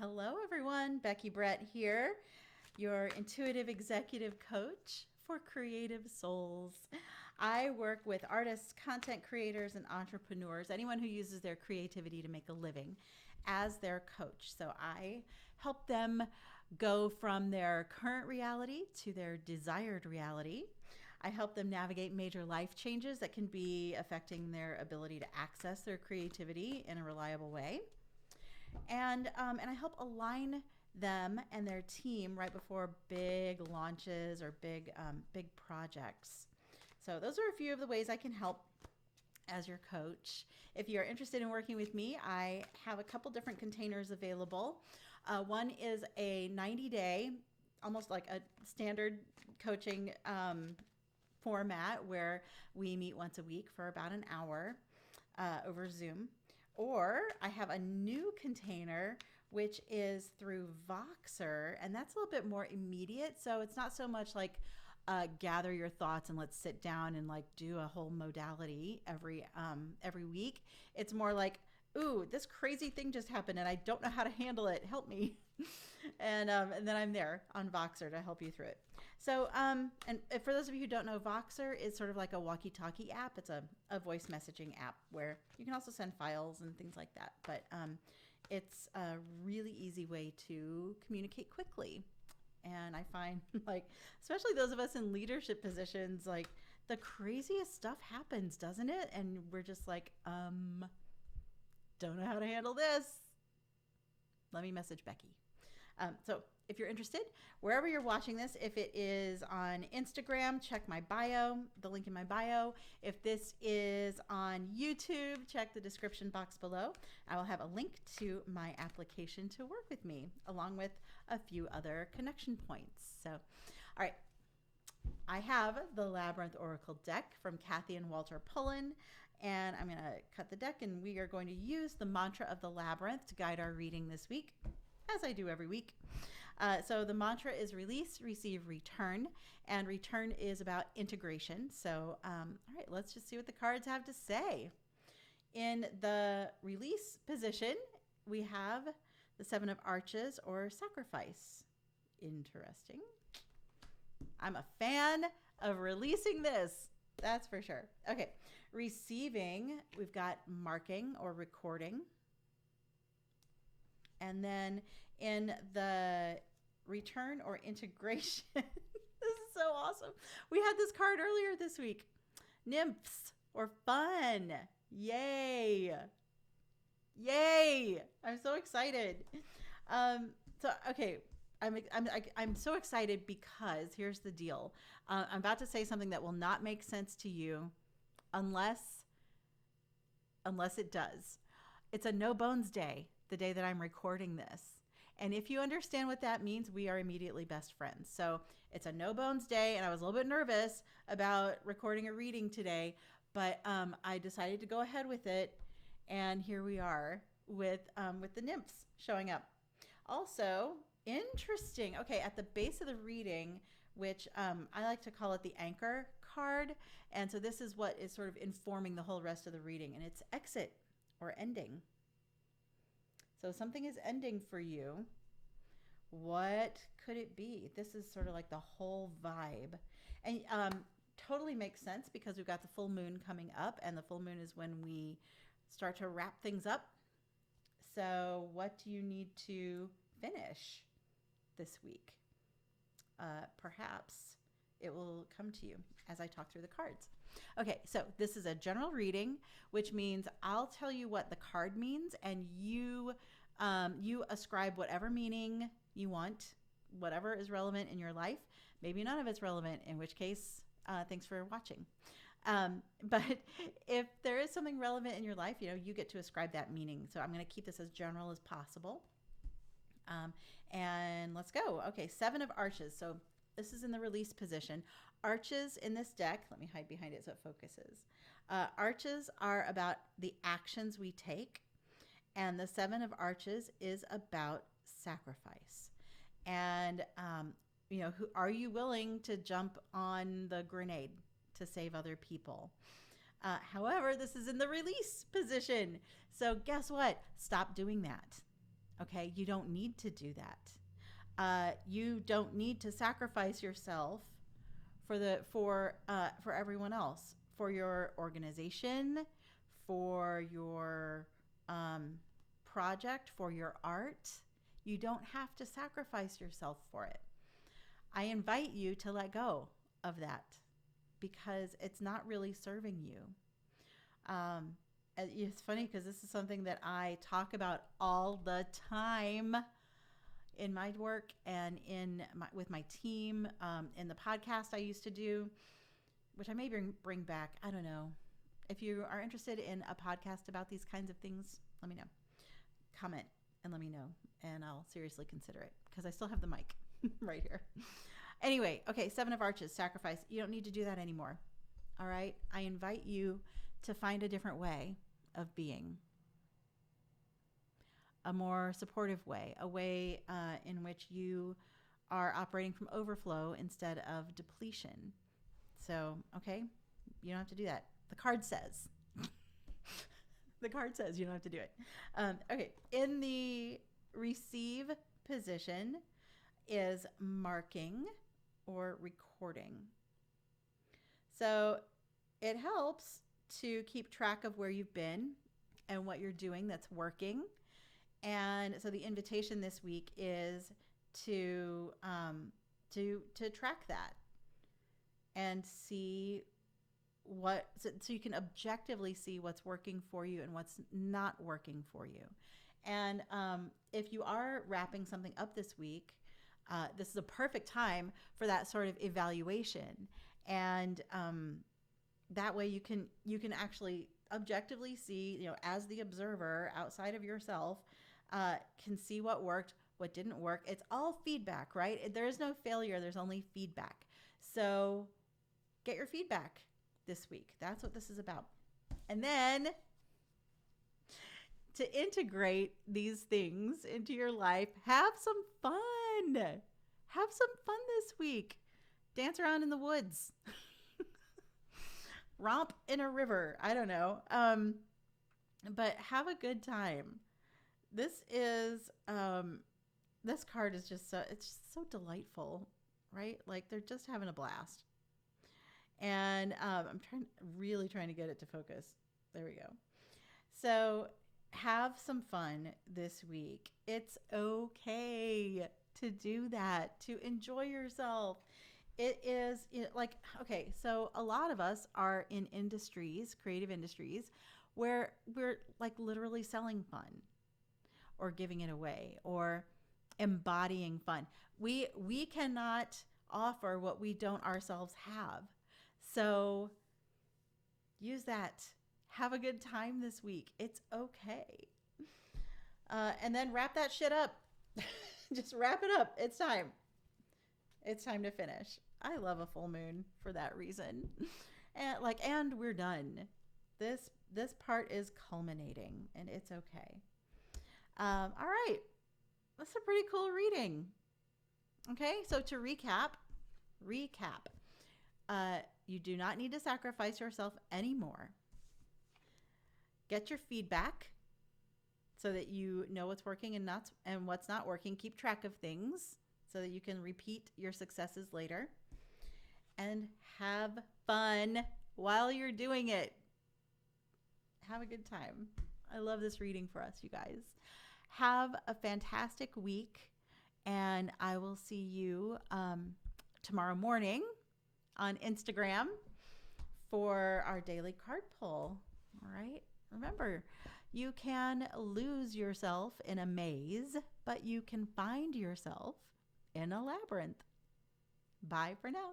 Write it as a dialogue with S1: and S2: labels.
S1: Hello, everyone. Becky Brett here, your intuitive executive coach for creative souls. I work with artists, content creators, and entrepreneurs, anyone who uses their creativity to make a living, as their coach. So I help them go from their current reality to their desired reality. I help them navigate major life changes that can be affecting their ability to access their creativity in a reliable way. And I help align them and their team right before big launches or big projects. So those are a few of the ways I can help as your coach. If you're interested in working with me, I have a couple different containers available. One is a 90-day, almost like a standard coaching format where we meet once a week for about an hour over Zoom. Or I have a new container, which is through Voxer, and that's a little bit more immediate. So it's not so much like gather your thoughts and let's sit down and like do a whole modality every week. It's more like, ooh, this crazy thing just happened and I don't know how to handle it. Help me. And then I'm there on Voxer to help you through it. So, and for those of you who don't know, Voxer is sort of like a walkie-talkie app. It's a voice messaging app where you can also send files and things like that. But it's a really easy way to communicate quickly. And I find, like, especially those of us in leadership positions, like, the craziest stuff happens, doesn't it? And we're just like, don't know how to handle this. Let me message Becky. So if you're interested, wherever you're watching this, if it is on Instagram, check my bio, the link in my bio. If this is on YouTube, check the description box below. I will have a link to my application to work with me, along with a few other connection points. So, all right. I have the Labyrinth Oracle deck from Kathy and Walter Pullen, and I'm going to cut the deck, and we are going to use the mantra of the Labyrinth to guide our reading this week, as I do every week. So the mantra is release, receive, return, and return is about integration. So, all right, let's just see what the cards have to say. In the release position, we have the Seven of Arches or sacrifice. Interesting. I'm a fan of releasing this. That's for sure. Okay. Receiving, we've got marking or recording. And then in the return or integration, this is so awesome. We had this card earlier this week. Nymphs or fun. Yay. Yay. I'm so excited. Okay. I'm so excited because here's the deal. I'm about to say something that will not make sense to you unless it does. It's a no bones day, the day that I'm recording this. And if you understand what that means, we are immediately best friends. So it's a no bones day, and I was a little bit nervous about recording a reading today, but I decided to go ahead with it, and here we are with the nymphs showing up. Also, interesting. Okay, at the base of the reading, which I like to call it the anchor card, and so this is what is sort of informing the whole rest of the reading, and it's exit or ending. So something is ending for you. What could it be? This is sort of like the whole vibe. And totally makes sense because we've got the full moon coming up, and the full moon is when we start to wrap things up. So what do you need to finish this week? Perhaps it will come to you as I talk through the cards. Okay, so this is a general reading, which means I'll tell you what the card means, and you ascribe whatever meaning you want, whatever is relevant in your life. Maybe none of it's relevant, in which case, thanks for watching. But if there is something relevant in your life, you get to ascribe that meaning. So I'm going to keep this as general as possible. And let's go. Okay, Seven of Arches. So this is in the release position. Arches in this deck, let me hide behind it so it focuses. Arches are about the actions we take, and the Seven of Arches is about sacrifice. And, are you willing to jump on the grenade to save other people? However, this is in the release position. So guess what? Stop doing that. Okay, you don't need to do that. You don't need to sacrifice yourself for everyone else, for your organization, for your project, for your art. You don't have to sacrifice yourself for it. I invite you to let go of that because it's not really serving you. It's funny because this is something that I talk about all the time in my work and with my team, in the podcast I used to do, which I may bring back. I don't know. If you are interested in a podcast about these kinds of things, let me know. Comment and let me know, and I'll seriously consider it because I still have the mic right here. Anyway, okay, 7 of Arches, sacrifice. You don't need to do that anymore. All right? I invite you to find a different way of being. A more supportive way, a way in which you are operating from overflow instead of depletion. So, okay, you don't have to do that. The card says. The card says you don't have to do it. Okay, in the receive position is marking or recording. So it helps to keep track of where you've been and what you're doing that's working. And so the invitation this week is to track that and see so you can objectively see what's working for you and what's not working for you. And if you are wrapping something up this week, this is a perfect time for that sort of evaluation. And that way you can actually objectively see, as the observer outside of yourself, can see what worked, what didn't work. It's all feedback, right? There is no failure. There's only feedback. So get your feedback this week. That's what this is about. And then to integrate these things into your life, have some fun. Have some fun this week. Dance around in the woods. Romp in a river. I don't know. But have a good time. This card is just it's just so delightful, right? Like they're just having a blast. And I'm really trying to get it to focus. There we go. So have some fun this week. It's okay to do that, to enjoy yourself. It is okay, so a lot of us are in industries, creative industries, where we're like literally selling fun or giving it away or embodying fun. We cannot offer what we don't ourselves have. So use that. Have a good time this week. It's okay. And then wrap that shit up. Just wrap it up. It's time. It's time to finish. I love a full moon for that reason. And we're done. This part is culminating and it's okay. All right. That's a pretty cool reading. Okay. So to recap, you do not need to sacrifice yourself anymore. Get your feedback so that you know what's working and what's not working. Keep track of things so that you can repeat your successes later. And have fun while you're doing it. Have a good time. I love this reading for us, you guys. Have a fantastic week, and I will see you tomorrow morning on Instagram for our daily card pull. All right? Remember, you can lose yourself in a maze, but you can find yourself in a labyrinth. Bye for now.